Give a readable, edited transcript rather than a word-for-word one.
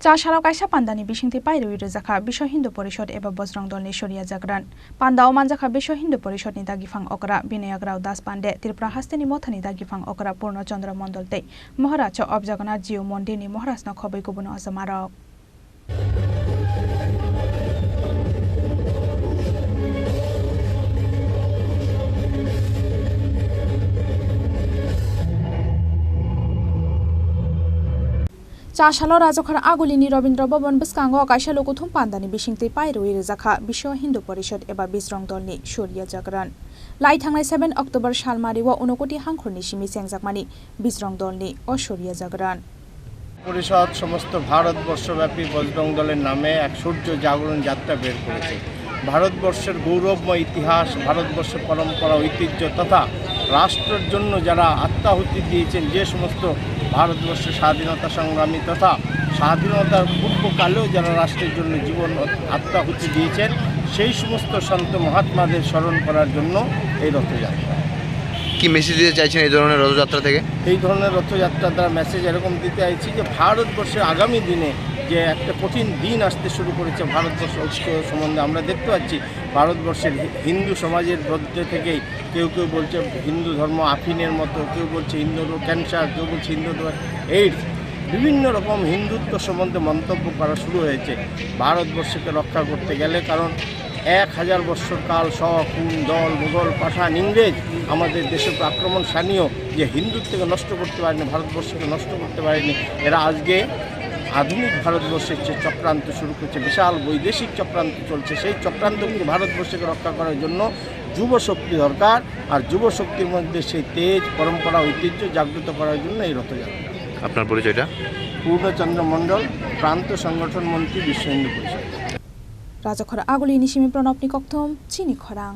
চাশালাও কাইসা পান্দানি বিশিংতি পাইরুই রুজাখা বিশ্ব হিন্দু পরিষদ এবা বজরং দলনি শরিয়া জাগরান পান্দাও মানজাখা বিশ্ব হিন্দু পরিষদনি দাগিফাং অকরা বিনায়করাও দাস পান্ডে ত্রিপুরা হাস্তেনি মথানি দাগিফাং অকরা পূর্ণচন্দ্র মন্ডল তৈ মহারাজ অবজগন্নাথ জিউ মন্দিরনি মহারাজন খবৈ গুবুন অজমারক চাশালো রাজখর আগুলিনি রবীন্দ্র ভবন বসকাঙ্গ কাইসা লোকুথুম পান্দানি বিশিংতি পাইরুই রুজাখা বিশ্ব হিন্দু পরিষদ এবা বিজরং দলনি শরিয়া জাগরান লাই थांनाय 7 অক্টোবর সালমারিও 29 কোটি হাংখরনি সিমি চেংজাকমানি বিজরং দলনি ও শরিয়া জাগরান পরিষদ সমস্ত ভারতবর্ষব্যাপী বজরং দলের নামে এক সূর্য জাগরণ যাত্রা বের করেছে। ভারতবর্ষের গৌরবময় ইতিহাস, ভারতবর্ষের পরম্পরা, ঐতিহ্য তথা রাষ্ট্রের জন্য যারা আত্মাহুতি দিয়েছেন, যে সমস্ত ভারতবর্ষের স্বাধীনতা সংগ্রামী তথা স্বাধীনতার পূর্বকালেও যারা রাষ্ট্রের জন্য জীবন আত্মাহুতি দিয়েছেন, সেই সমস্ত সন্ত মহাত্মাদের স্মরণ করার জন্য এই রথযাত্রা। কি মেসেজ দিতে চাইছেন এই ধরনের রথযাত্রা থেকে? এই ধরনের রথযাত্রা দ্বারা মেসেজ এরকম দিতে চাইছি যে ভারতবর্ষের আগামী দিনে যে একটা কঠিন দিন আসতে শুরু করেছে ভারতবর্ষ ঐক্য সম্বন্ধে আমরা দেখতে পাচ্ছি। ভারতবর্ষের হিন্দু সমাজের মধ্যে থেকেই কেউ কেউ বলছে হিন্দু ধর্ম আফিনের মতো, কেউ বলছে হিন্দু ক্যান্সার, কেউ বলছে হিন্দু এইডস, বিভিন্ন রকম হিন্দুত্ব সম্বন্ধে মন্তব্য করা শুরু হয়েছে ভারতবর্ষকে রক্ষা করতে গেলে। কারণ 1000 বৎসর কাল খুন, দল, মুঘল, পাঠান, ইংরেজ আমাদের দেশে আক্রমণ সানিয়েও যে হিন্দুত্বকে নষ্ট করতে পারেনি, ভারতবর্ষকে নষ্ট করতে পারেনি, এরা আজকে আধুনিক ভারতবর্ষের যে চক্রান্ত শুরু করছে, বিশাল বৈদেশিক চক্রান্ত চলছে, সেই চক্রান্তকে ভারতবর্ষকে রক্ষা করার জন্য যুব শক্তি দরকার। আর যুব শক্তির মধ্যে সেই তেজ, পরম্পরা, ঐতিহ্য জাগ্রত করার জন্য এই রথযাত্রা। আপনার পরিচয়টা? পূর্ণচন্দ্র মন্ডল, প্রান্ত সংগঠন মন্ত্রী, বিশ্ব হিন্দু পরিষদ। রাজখর আগুলি নিশিমি প্রণব নিকথম চিনি খরাং।